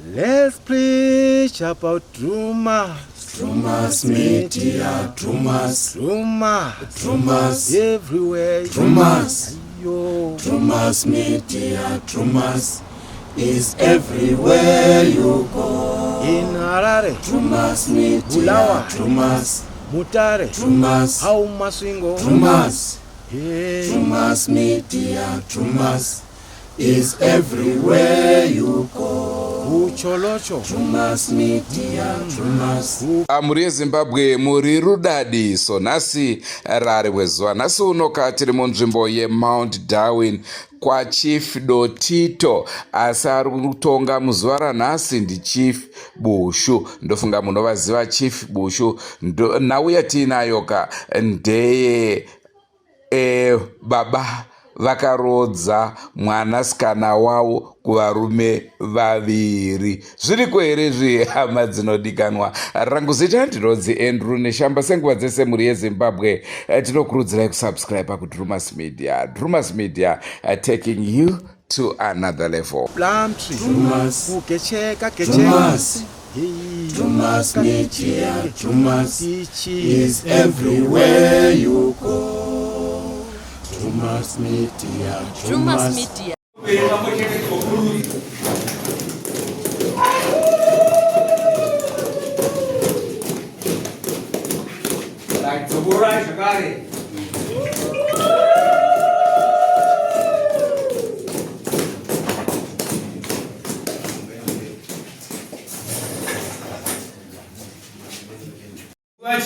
Let's preach about Trumas. Trumas media, Trumas. Trumas everywhere. Trumas. Yo. Trumas media, Trumas is everywhere you go. In Harare. Trumas media, Bulawayo. Trumas. Mutare. Trumas. Hau Masvingo. Trumas. Yeah. Trumas media, Trumas is everywhere you go. Ucholocho. Trumas media, Trumas. Muri yeZimbabwe muri rudadiso nhasi rari wezuva. Nhasi unoka tiri munzvimbo yeMount Darwin kwaChief Dotito, asi ari kutonga muzuva ranhasi ndiChief Bushu. Ndofunga munovaziva Chief Bushu. Nhau yatinayoka ndeye baba vakarodza mwanasikana wavo kuvarume vaviri. Zviriko here izvi hama dzinodikanwa? Rangu zita ndinonzi Andrew Neshamba. Senguva dzese muri yeZimbabwe tinokurudzirai kusubscribe kuTrumas Media. Trumas Media taking you to another level. Plum tree. Trumas. Ukecheka Trumas. Trumas media, Trumas is everywhere you go. Trumas media, Trumas Media.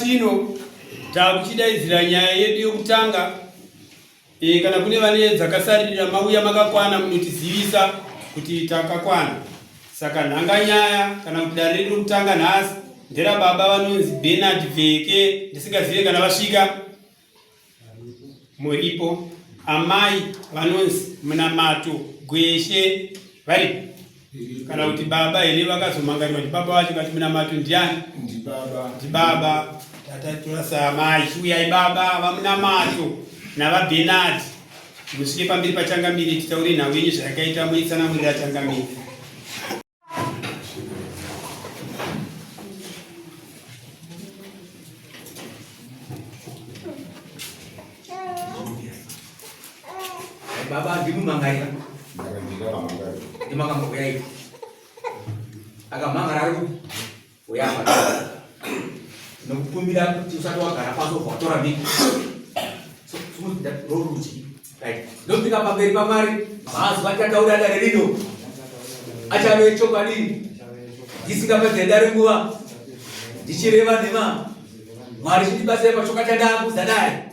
Chino takuchidaidzira nyaya yedu yokutanga kana kune vane dzakasarira mauya makakwana munotizivisa kuti takakwana. Saka nhanga nyaya kana kuti dare redu rokutanga nhasi ndera baba vanonzi Bernard Vheke, ndisingazive kana vasvika muripo. Amai vanonzi Munamato Gweshe vari kana kuti baba here vakazomangariwa ndibaba vacho kati Munamato ndiani? Ndibaba. Tatatorasa amai chiuyai baba vaMunamato navaBernard musvike pamberi pachangamiri titaure nhau yenyu zvayakaita muitsanangurira changamiri. Baba ndimumangarira ndimakamboyai akamangara uyapa nokukumbira kuti usati wagara pasofa watora miki roruchi ndopika pamberi pamari mazuva atataura dare rino achave chokwadi ndisingapedze dare nguva ndichireva nhema Mwari chitibasire pachoka chandakuza dare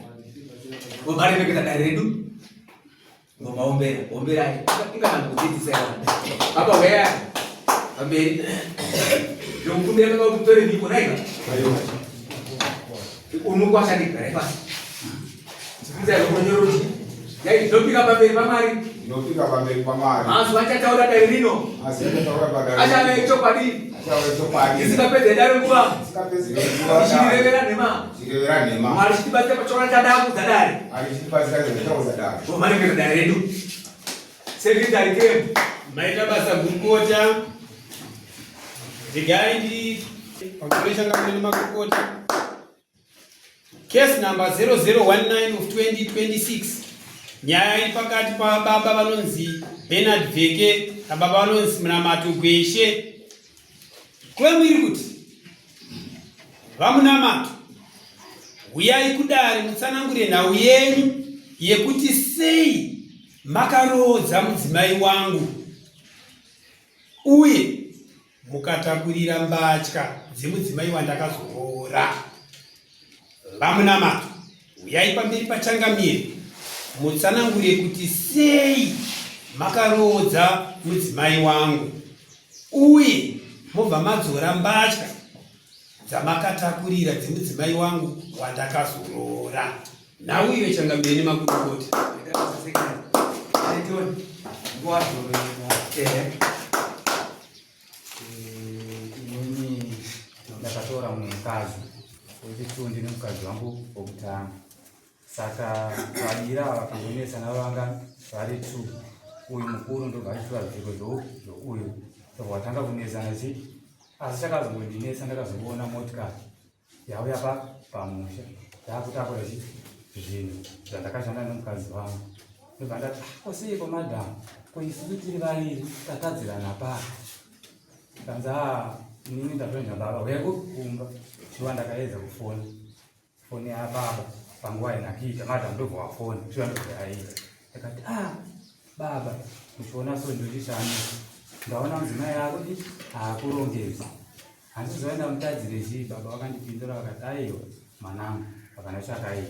ngomaremekeza dare redu ngomaombera omberai ingakudzidzisa baba weya pamberi ndokukumbira kaka kuti utore mhiko naiva unokwashandikare pasi zaikonyoroti yai ndopika pamberi pamari mazuva achataura dare rino achave chokwadi isingapedze dare nguva ichirevera nhema Mwari chitibasire pachoka chandakuza dare ngomaremekeza dare redu sekretary kem maita basa gurukota regai ndipakureshangamiri nemakokota. Case number 0019 of 2026. Nyaya iri pakati pababa vanonzi Bernard Vheke nababa vanonzi Munamato Gweshe. Kwemu iri kuti vaMunamato uyai kudare mutsanangure nhau yenyu yekuti sei makarodza mudzimai wangu uye mukatakurira mbatya dzemudzimai wandakazoroora. VaMunamato uyai pamberi pachangamiri mutsanangure kuti sei makarodza mudzimai wangu uye mobva madzora mbatya dzamakatakurira dzemudzimai wangu wandakazoroora. Nhau iyo changamiri nemakurukota inini ndakatora mumwekazi wechitundi nemukadzi wangu wokutanga. Saka vadira vakangonesa navanga vari 2. Uyu mukuru ndobva achitora zvirwere zvouyu watanga kunezana chi asi chakazongondinesa ndakazoona motikari yauya pamusha yakutakura chi zvinhu zvandakashanda nomukadzi wangu ndobva ndati koseiko madhamu koisivi tiri vaviri tatadzirana paa kanza inini ndatoenda baba uya kumba shuwa ndakaedza kufona foni yababa panguva inakiita madhamu ndobva wafona shuwa ndobva yaita ndakati baba muchiona so ndochishamisa ndaona mudzimai yako haakurongedza handizoenda mutadzire chii baba vakandipindura vakati aiwa mwanangu vakanochakaii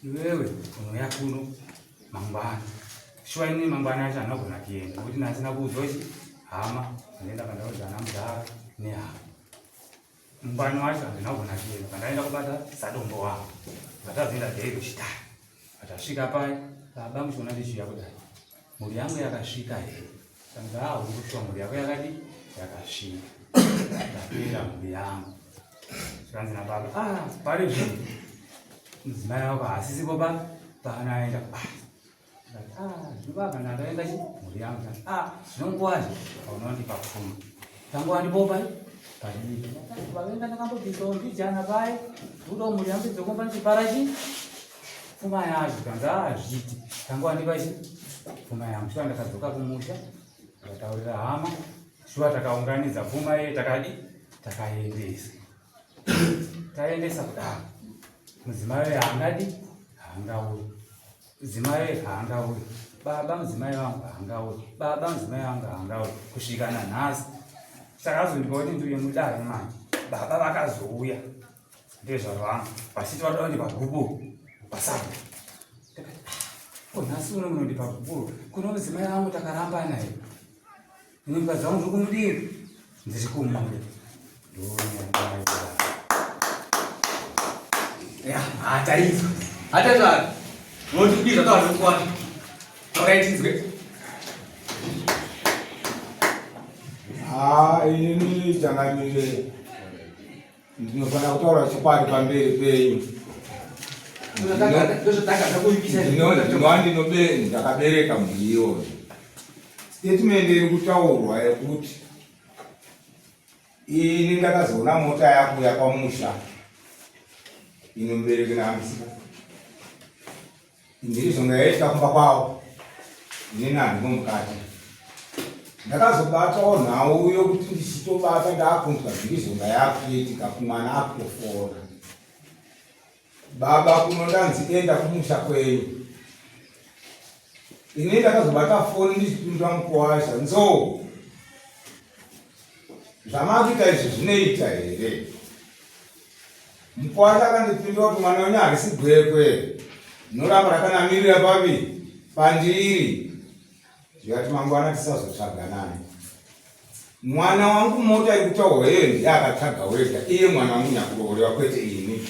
iwewe unouya kuno mangwana shuwa ini mangwana acho hanogona kuenda nokuti nasina kuzochi hama andenda kandaudza ana mudhara nehama mungwani wacho handinogona kuenda kandaenda kubata sadombo wangu vatazoenda dheri kuchitari vatasvika pai baba muchiona ndichiuya kudai mhuri yangu yakasvika here kanza uri kushua mhuri yako yakadi yakasvika ndapera mhuri yangu zvikanzi nababa pari zvinhu mudzimai wako haasisipo paanaenda kubasa zvibaba ndandaenda chi mhuri yangu zvinonguvazi paunondipa pfuma tanguwandipopa padii vavenga ndakambobisawo mbijana pai udo mhuri yangu idzokomba ndichipara chi pfuma yacho kanza zviti tanguwandipa chi pfuma yangu shuwa ndakadzoka kumusha takataurira hama shuwa takaunganidza pfuma iye takaendesa taendesa kudaro mudzimai we haangadi haangauyi mudzimai we haangauyi baba mudzimai wangu haangauyi baba mudzimai wangu haangauyi kusvika nanhasi takazondipa kuti ndiuye mudare manje baba vakazouya ndezvarwangu vachiti vada kundipa gubu pasaka nhasi uno munondipa guburu kuno mudzimai wangu takaramba naye ini mukadzi wangu ndiri kumudini ndiri kumuda hataizwa hatazvaro unotibizva tavazokwana akaitizwe inini changamire ndinofanira kutaura chokwadi pamberi penyu ndakabereka mhuri statement iri kutaurwa yekuti ini ndakazoona mota yako yapamusha inomubereki nahambisika ndirizvonga yaita kumba kwavo inini handimo mukati ndakazobatawo nhau yokuti ndichitobata ndaakunzwa ndirizvonga yakuitika kumwana akutofona baba kunondanzi enda kumusha kwenyu ini ndakazobata foni ndichipindura mukuwasha nzou zvamakuita izvi zvinoita here mukuwasha akandipindura kuti mwana wenyu harisi gwekwe noramba rakanamirira pavi pandiri zvikati mangwana tisazotsvaga naye mwana wangu mota ikutaurwa iye ndiye akatsvaga wega iye mwana wangu nyakurooreva kwete ini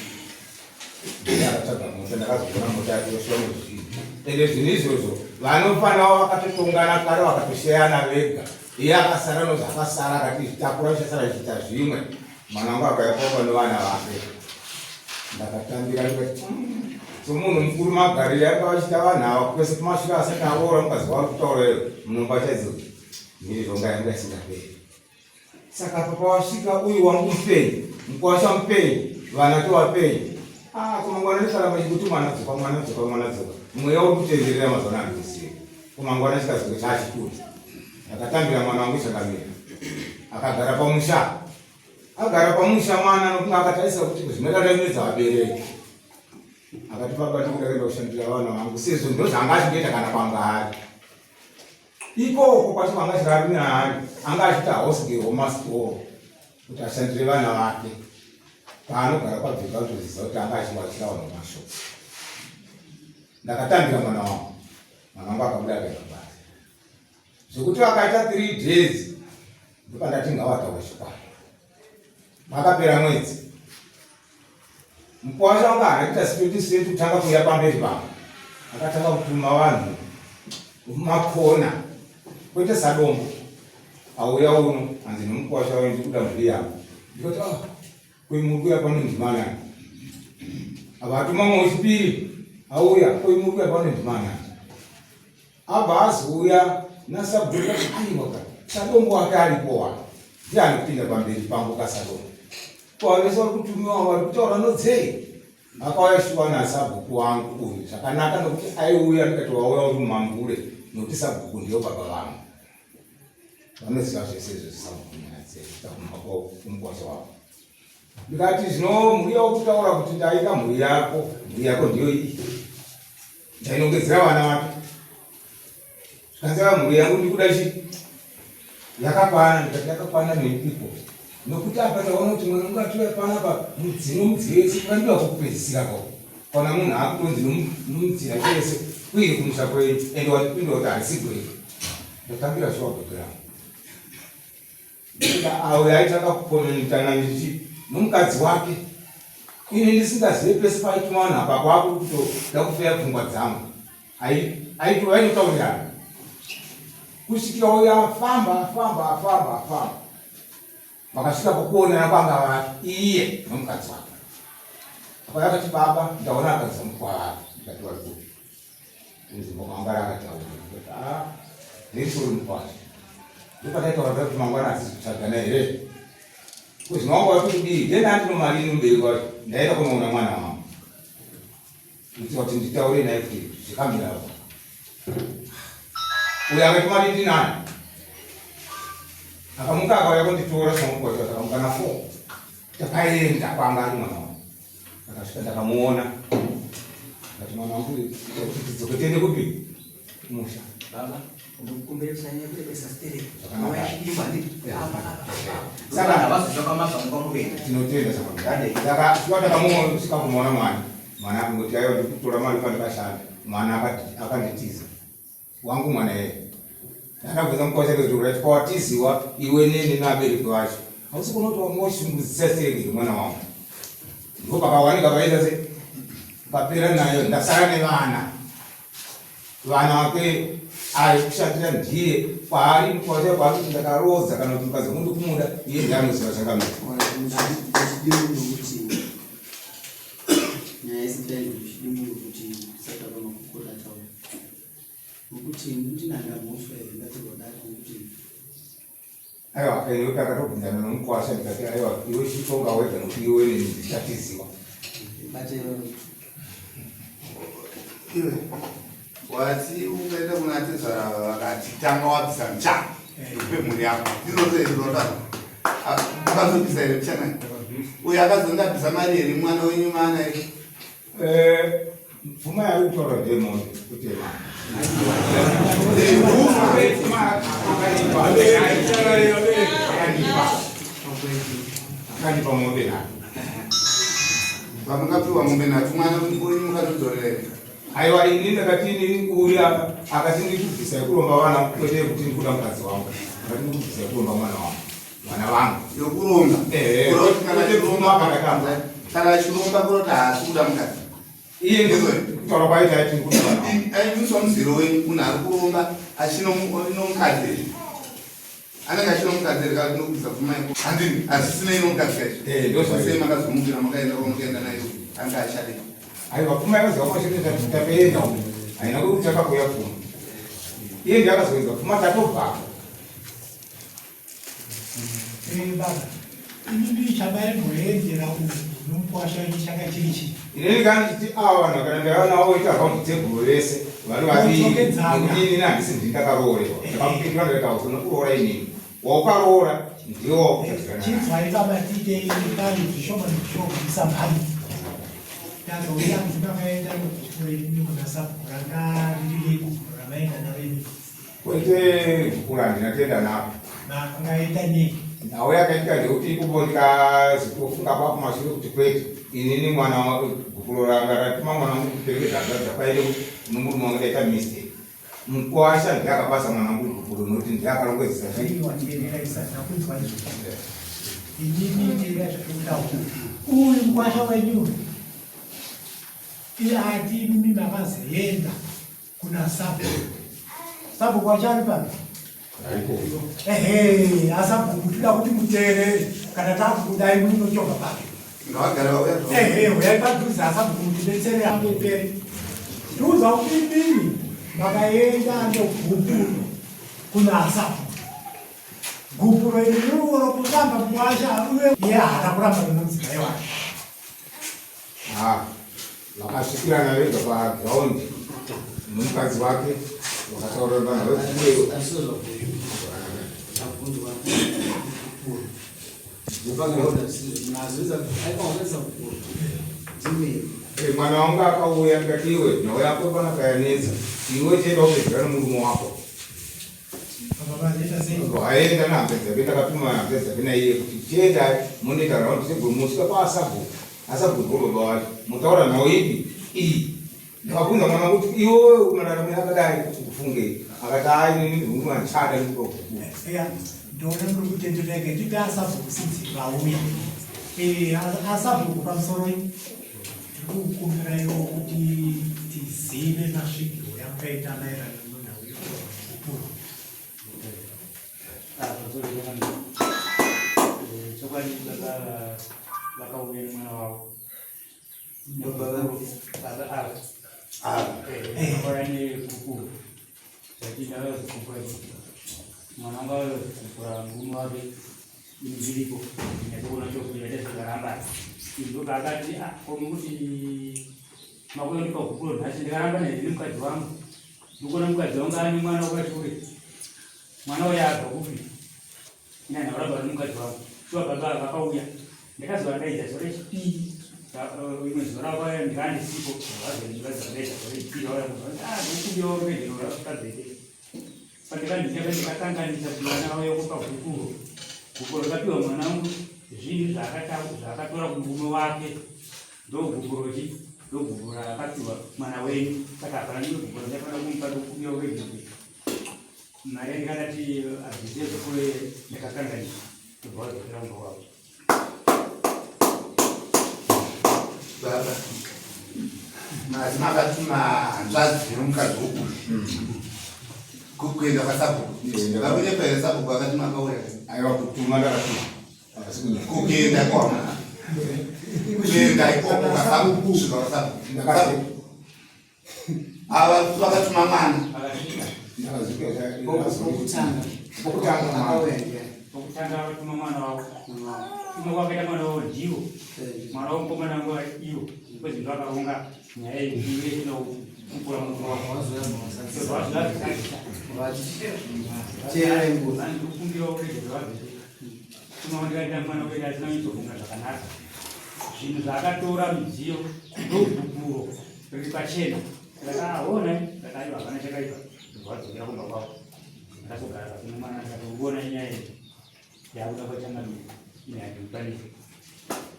ndiye akatsvaga mota ndakazoona mota yake yoshuwa muzvinhu ende zvinhu izvozvo vanofanirawo vakatotongana kare vakatoshayana vega iye akasara nozvakasara akati zvitakura zvichasara zvichiita zvimwe mwana wangu akaipopa nevana vake ndakatambira ndikati somunhu mukuru magariro yanga vachita vanhu ava kwese kumashure asati avoora mukadzi wari kutaura munomba chaidzo mhiri zvonga yangu yasingaperi saka papa wasvika uyu wangu mupenyu mukuwasha mupenyu vana tovapei kumangwana ndikaramba chikuti mwana dzoka mweya uri kutenderera mazwana handikusiya kumangwana chikaziko chaachikuti akatambira mwana wangu chakamira akagara pamusha agara pamusha mwana nokunge akatarisa kuti zvinodaramedza vabereki akati baba tikudaenda kushandira vana vangu sezvo ndozvanga achingoita kana pangari ikoko kwacho vanga chirari naari anga achita house girl womastore kuti ashandire vana vake paanogara kwabvika kutoziva kuti anga achiwachira vanhu mashopu ndakatambira mwana wangu akabuda akaenda basa zvekuti vakaita 3 days ndopandati ngavataura chikwadi makapera mwedzi mukuwasha wanga harakuita sipeti kutanga kuuya pamberi pangu akatanga kutuma vanhu mumakona kwete sadombo auya uno hanzi nemukuwasha wayo ndikuda mhuri yangu ndikati kwemuri kuya pano ndimanani avatuma mwe wechipiri auya kwemuri kuya pano ndimanani abva azouya nasabhuka aiwa sadombo wake aripowa ndiani kupinda pamberi pangu kasalo kwavesa kutumiwa vari kutaura nodzei akauya na sabhuku wangu uyu zvakanaka nokuti aiuya ndikati wauya uri mumambure nokuti sabhuku ndiyo baba vangu vanoziva zvese izvo sabhuku kumukosha wavo ndikati zvino mhuri yavo kutaura kuti ndaika mhuri yako ndiyo iyi ndainongedzera vana vake zvikanzeva mhuri yangu ndikuda chii yakakwana ndikati yakakwana neipipo nokuti apa taona kuti mwana ungatiwa panapa mudzino mudzese kandiwa kokupedzisira kwako kana munhu akutonzi nomudzira chese kuiri kumusha kwei ende watipinda kuti harisi kwei ndatambira shuwa bhekeramu auya aitaka kukomenitana ndichi nomukadzi wake ine ndisingazive pese paituma vanhu apa kwako kutoda kufeya pfungwa dzangu aitotaurirana kusvikira uya afamba vakasvika pokuonana kwanga vari iye nomukadzi wake apa yakati baba ndaona akadzi mukwavari ndikati vari kuti nzimbo mangwara akataura ndisori mukwazvo ndopataitaura kuti mangwana asizitsvagana here kuzvina wangu wati kudii denda andino mari inomberi kwacho ndaenda kunoona mwana wangu kuitira kuti nditaure naye kuti zvikamirawo uyo akati mari ndinani akamuka akauya kunditora samukwata akamuka na 4 takaenda kwanga ari mwana wangu akasvika ndakamuona akati mwana wangu tidzoketende kupi kumusha baba ukumbere kusanya kule pesa stere tinotenda saka takamuona sikakumona mwana akangoti aiwa ndikutora mari pandikashanda mwana akanditiza wangu mwana yeye ndakabvunza mukosha kuti urati kwawatiziwa iwe neni nabereki vacho hausi kunoti wangoshungudzisa sei mwana wangu ndo pakawanika paita se papera nayo ndasara nevana vake ari kushandira ndiye kwaari mukosha kwakuti ndakarodza kana kuti mukadzi mundu kumuda iye ndiye anoziva changamira nyaya isindaizvo zvichidimuro kuti tisatava makukura taura nokuti kuti ndandamuswa here ngatirodaro nokuti aiwa iwe takatobvunzana nomukwasha ndikati aiwa iwe chitonga wega nokuti iwe neni ndichatiziwa bate iwe wati ungaenda kuna tezvara vakati tanga wabvisa muchana pemhuri yako ndinotoezvinota ukazobvisa here muchana uyo akazondabvisa mari here mwana wenyu maana pfuma yari kutaura ndemondi kuti akandipa mombe nhatu vamungapiwa mombe nhatu mwana wenyu mukatodzorere aiwa ini ndakati ini uya akati ndikubvisai kuromba vana kwete kuti ndikuda mukadzi wangu akati ndikubvisai kuromba mwana wangu vana vangu yokuromba akatamba kana achiromba kuroti haasi kuda mukadzi iye ndikutaura kwaita ati ndikuda vana wangu aimiswa muziro wenyu munhu ari kuromba achinomukadzi anenge achinomukadzi rikati ndokubvisa pfumaiko handini asisina inomukadzi kaisei makazomukira makaenda kwamukaenda nayo anga achadei aiwa pfuma yakaziva kwachitatapeenda haina kuti takakuya pfuma iye ndiakazoedza pfuma tatobva baba inini chavari muendera nomukwasha chakachirichi inini kana chiti ava vanhu kana ndavanawo ita akaunti tebhuru vese vari vaviri nekuti inini handisi ndindakaroorerwa ndakamupindura ndikati unokuroora inini waukaroora ndiwo wakutadzikana chitswai kabatite kani zvishoma nezvishoma isambani tazouya ndimakaenda kuna sabhura ndariri gubhuru ramaenda navenyu kwete gubhuru handinatenda napo makangaenda nei nawe yakaita ndekuti ikupo ndikazitofunga papo mashure kuti kwete inini mwana gubhuru ranga ratuma mwana wangu kuperekedza dzapaine nomurume wangu daita mistake mukwasha ndiakapasa mwana wangu gubhuru nokuti ndiakarongedzesa inini ndira zvekutaura uyu mukwasha wenyu ati mimi makazoenda kuna sabhuku wachari pano asabhuku tida kuti muteerere kana takudai munochoka pake uyai padhuze asabhuku mutidetsere apepere tiuza kuti mimi makaenda nobhuku kuna asabhuku gupuro iriruoro kufamba kuwasha uye ye haana kuramba nomudzimai wake. Vakasvikirana vega pagiraundi nomukadzi wake vakataurirana mwana wangu akauya ndikati iwe nhau yako panakayanetsa iwe chenda kupedzera nomurume wako aenda nahambedzape takatuma hambedzape naiye kuti chenda monetaura kuti segomosvika paasabhuku asabhuku baba wacho mutaura nhau ipi iyi ndakabvunza mwana kuti iwe mararamo akadai kuti kufungei akati ainini anchada ndona muri kutendereke tipe asabhuku sinzi vauya asabhuku pamusoro tirikukumbira iwo kuti tizive masvikiro yakaita maererano nenhau yekupura. chokwadi vakauya nemwana wavo vakauya nekukuru zvatindaazikupura mwana wanga azikupura murume wake inziriko nyatokona chokuyaezvakarambana izoka akati komi kuti makuya ndikakupuro nhasi ndikaramba nezine mukadzi wangu ndikuona mukadzi wangu ane mwana wakashure mwana uya abva kupi inanhaurabva nomukadzi wangu shuwa baba vakauya ndakaziva ndaita zore chipiri imwe zuva rakauya ndikandisipo vazoivazaita zore chipiri vakuiorvedheraakadzete pandikandikakanganisa kuti mwana wauya kupa gukuro gukuro rakapiwa mwana wangu zvinhu zvakatora kumurume wake ndogukuro ndogukuro rakapiwa mwana wenyu saka hapana ndogukuro ndafanira kumupa dokupiwa wedheri mari ndikandati azvizive zvekure ndakakanganisa kubvazokera mumba wavo baba masi makatuma hanzvadzi dzemukadzi woku kuenda kwasabhuku vakunepa here sabhuku akati makauya aiwa kutuma ndakatuma kukuenda kwamana kuenda ikoko kwasabhuku svika kwasabhuku ava vakatuma mwana okutanga vatuma mwana wavo kuma kwakaita mwana wavo ndiwo mwana wavo mukomana wangu iwo kwezvinhu vakaronga nyaya yeino kupura munhu wavoandikukumbirawo kurezvevavhiri kuma ndikaita mwana wedu asina kuzofunga zvakanaka zvinhu zvaakatora midziyo ndoguguro riri pachena ndakaona ndakaiva hapana chakaiva zvadzokera kumba kwavo ndakazogara pasina mwana ndikatoona nyaya iyi yakuda kwachangamira inyandipanise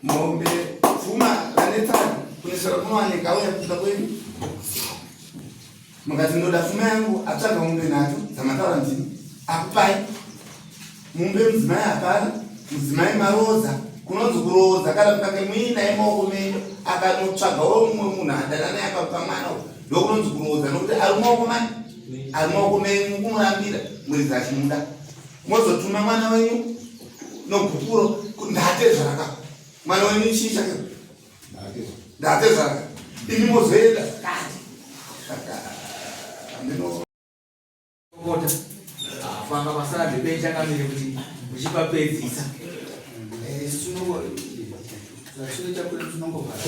mombe pfuma ranetsani kunesera kunowanika uya kuda kwenu mukati ndoda pfuma yangu atsvaga mombe nato dzamataura ndini akupai mombe mudzimai hapana mudzimai maroza kunonzi kuroza kana kukange muinaye maoko menyu akanotsvagawo mumwe munhu adanana yakakupa mwana ndokunonzi kuroza nokuti ari maoko mani ari maoko menyu kumurambira muridzi achimuda mozotuma mwana wenyu nogupuro ndate zvaraka mwana wenyu chii chake ndate zvaraka ini mozoenda kota fanga masara bebechakamire kuti uchipapedzisa zvachino chakure tinongovhara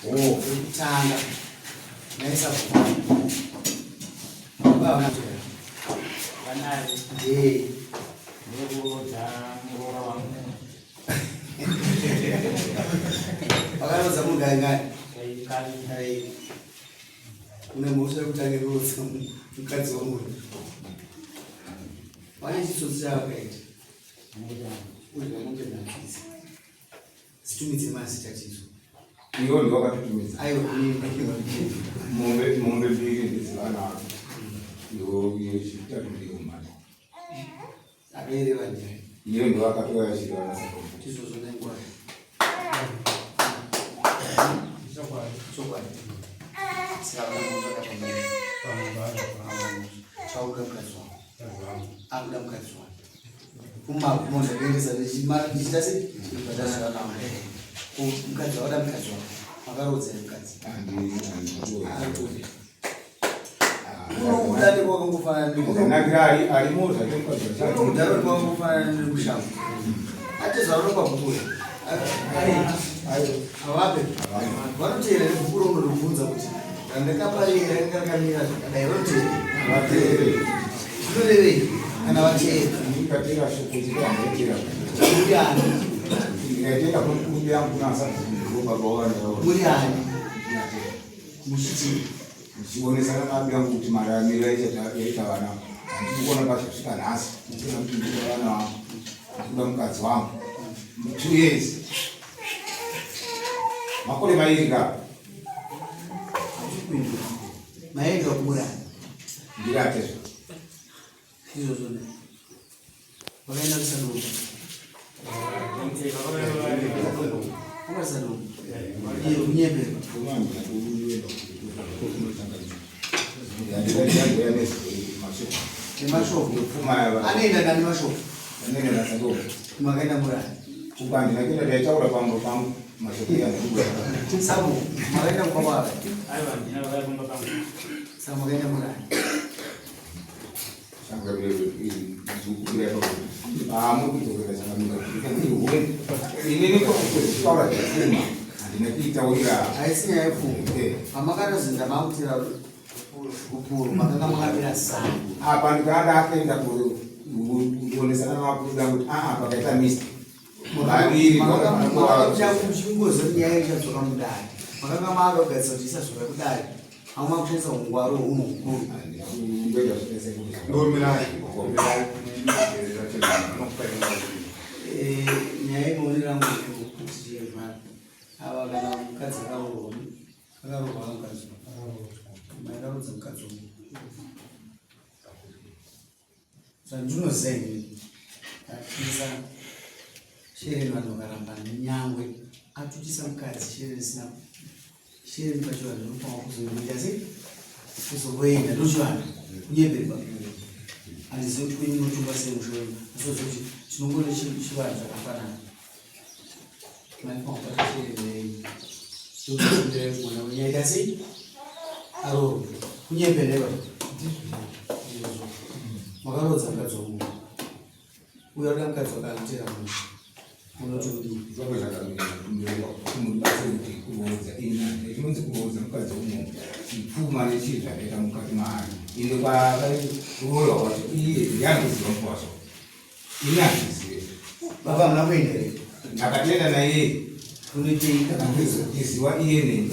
ekutanga naisavanaye nekurodza murora wangu vakarodza mugangani une mhosva yekutanga kurodza mukadzi wamuri vane chitsotsi chavakaita urya mombe nakisa situmidze mazita chizo iwo ndivakatitumidza aiwa mombe mbiri ndizivana iwo chitatu ndiwo mani akaireva njani iyo ndivakatoya chirivana tizvozvo nengwai chokwadi chauda mukadzi wako akuda mukadzi wako kumagumo ndakaendesa ndichita sei ndadazvakanama mukadzi wauda mukadzi wako makarodzera mukadzi Udare kwa kungufana ni. Nagira alimuza kwa Udare kwa kungufana ni kushamu. Ate zauro kwa kukula. Awape. Wanotele kukuro unodubvunza kuti. Ndakaparira ngakamira direct. Watere. Kureve kana wacheka. Nikatira shukuzika ndekira. Muriani. Ndikatira kumbi yangu nasa baba wana. Muriani. Mushiti. Sikuonesana nabi yangu kuti mara mira yaita wana. Ndikuona basi nasi. Ndikuona kuti wana kuda mukadzi wangu 2 years. Makore mairika. Maenga kumura. Ndirate. Hizo zone. Wakaenda kusanduku. Kwa sanduku. Hiyo nyembe. Ni mashofu. Anaenda ndani mashofu. Nene na sanduku. Magaenda mura. Kupandi na kile cha chakula pangu mashofu ya ndugu. Sabu, magaenda kwa baba. Aiwa, ninaenda kwa baba. Sabu magaenda mura. Sangga dia mungkin itu kita sangat mudah. Ini kok sekolah cuma. Nanti kita udah. Aisnya efu. Amakana zinda mautira kupuru. Makana makabila sana. Apa nggak ada yang boleh sana aku dah pakai tamis. Lagi makana jangan mshungo zani yake kutoka mdai. Makana malo gasa tisa sura kudai. Ama kucheza ungwaro uno. Nyaya monera kuti ava kana mukadzi akarohwa mukadzi makarudza mukadzi zvandinoziva inini atisa shereni vanhu vakaramba nyangwe atutisa mukadzi shereni sina shereni pacho vanhu vanofanwa kuzoita sei kuzoenda ndochivana kunyemberwa handizivi kuti kwenyu notumba sei mushoro asozoti tinongona chivanhu zvakafanana maifanwa kupata shereni ndokuendera wenyaita sei aroro kunyemberwa makarodza mukadzi womunhu uya uda mukadzi wakanotera munhu unotodii baba mna kuendere akatenda na yeye kunoteita isiwa iye nini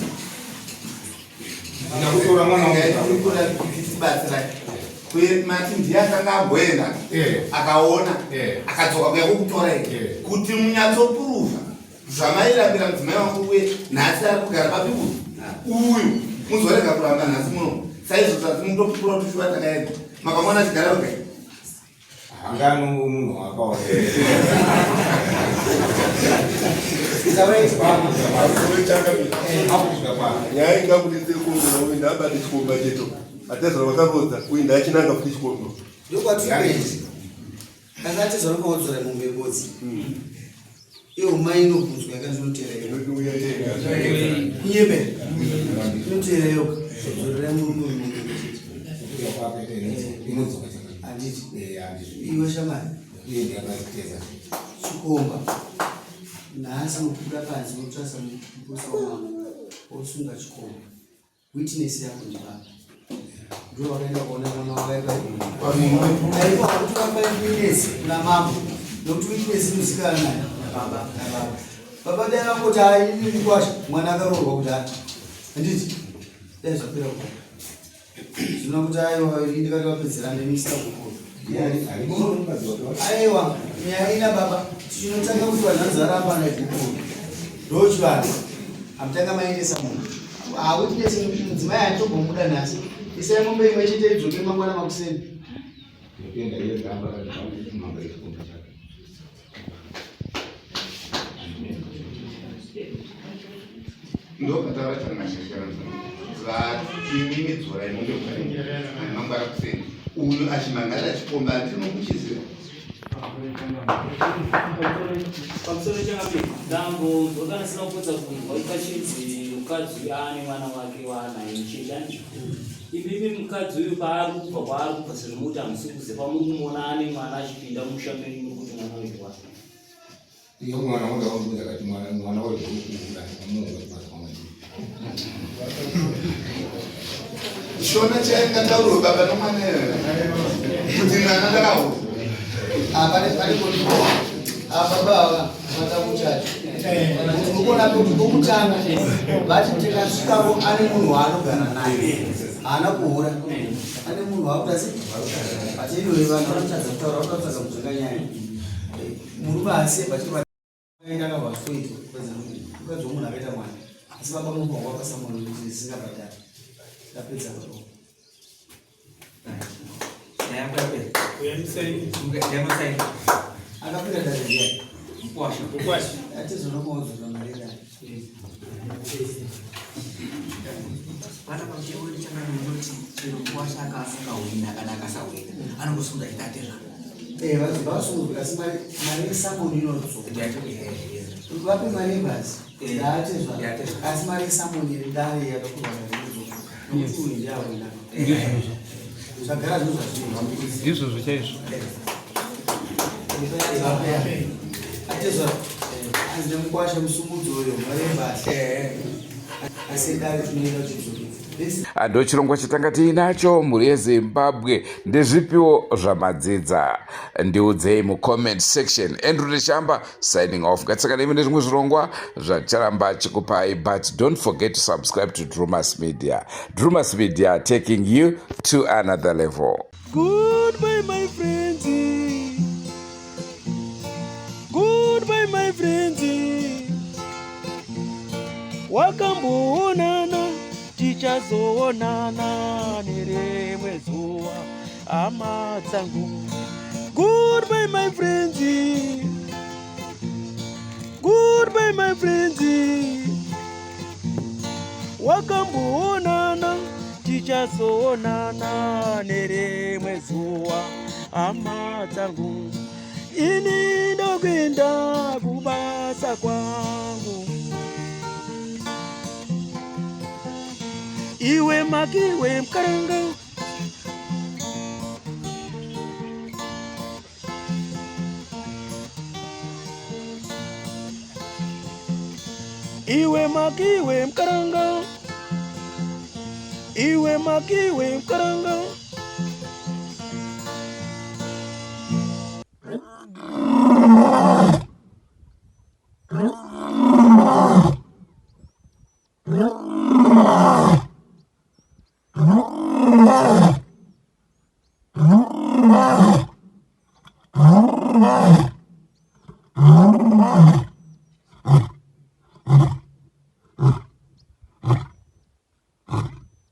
ndakutora mwana wangu kuna kutibatsira mati ndiye akanga agwenda akaona akadzoka kuya kukutora kuti munyatsopuruva zvamairambira mudzimai wangu uye nhasi ari kugara papiku uyu muzorega kuramba nhasi muno saizvo zvatimutopupura tushuva takaenda makamwana achigara kugai angano munhu wakaona nyaya ingakuti ndiri kuungana uyu ndaabate chikomba cheto atezvara vakarodza uyu ndaachinanga kuti chikomba ndokwatiii kana atizvarokaodzora mombe mbodzi iwo mai inobvunzwa yakanzinoteerera kunyembe inoteerera yoga zorera mombe handiti iwe shamari chikomba nhasi mukuda panzi notsvasa muposa wamama osunga chikomba witness yako ndibaba ndo wakaenda kuona mama waiaiaiwa kuti vapai witness kuna mama nokuti witness inozikanwa naye baba baba dai vangoti aiikwasha mwana akaroorwa kuti ati handiti dai zvapera kuda zvino kuti aiwa ndikati wapedzera nemista kukuru aiwa nyaya ina baba tinotanga kuti vanhanzi varambana ikukuru ndochivanhu amutanga maendesa munhu awitness mudzimai atogombuda nhasi isai mombe imwe chete idzoke mangwana makuseni ndokatara chanashashara vatimimidzora inonge mangwara kuseni uyu achimangarira chikomba tinokuchiziva pamusoro chakapi dambo ndokanasina kupodza kuti waipachidzi mukadzi ane mwana wake waanaye muchechani Ibibi mukadzi uyu paari kubva sinomuti hamusikuze pamuri kumuona ane mwana achipinda mushambeni mukuti mwana wedu wake. Iyo mwana wanga wakubuza kati mwana wale kuukula Mungu atapata. Shona chaenda ndauro baba nomwana. Kuti mwana ndakawo. Pale kuti baba vatamuchacho. Ukona kuti kumutanga bati tikasvikawo ane munhu waanogara naye. Haana kuhura. Ane munhu wakutasi. Ati iwe vanhu vanotadza kutaura vakatadza kudzonga nyaya. Murume asi bati vaenda kavafweito ukadzi womunhu akaita mwana. Asi baba mumba wakasa munhu kuti zisingabhadhari. Tapedza karo. Akapinda dazia. Mkwasha. Atizonomodzwa marira. Pana pachiori chananoti chinokwasha akasakawina kana akasawina anongosunda itatera. Vasungurwa asi mari samoni inotsoka. Vape mari basi. Yaatezva. Asi mari samoni dai yakakurwa nezvo. Nokuti uyu ndiawina. Zvagara zvinhu zvazvinhu. Ndizvo zvichaizvo. Atezva. Azine mukwasha musumudzi uyo mari basi. Asi dai tunoenda kuchizoki. Ando chirongwa chitanga tiinacho mhuri yeZimbabwe ndezvipiwo zvamadzidza. Ndiudzei mucomment section. Andrew Reshamba signing off. Katsaka nemi nezvimwe zvirongwa zvacharamba chikupai, but don't forget to subscribe to Drumas Media. Drumas Media taking you to another level. Goodbye my friends. Goodbye my friends. Wakamboonana tichazoonana nerimwe zuva hama dzangu. Goodbye my friends. Goodbye my friends. Wakamboonana tichazoonana nerimwe zuva hama dzangu. Ini ndokwenda kubasa kwangu. Iwe makiwe mkaranga. Iwe makiwe mkaranga. Iwe makiwe mkaranga. Oh,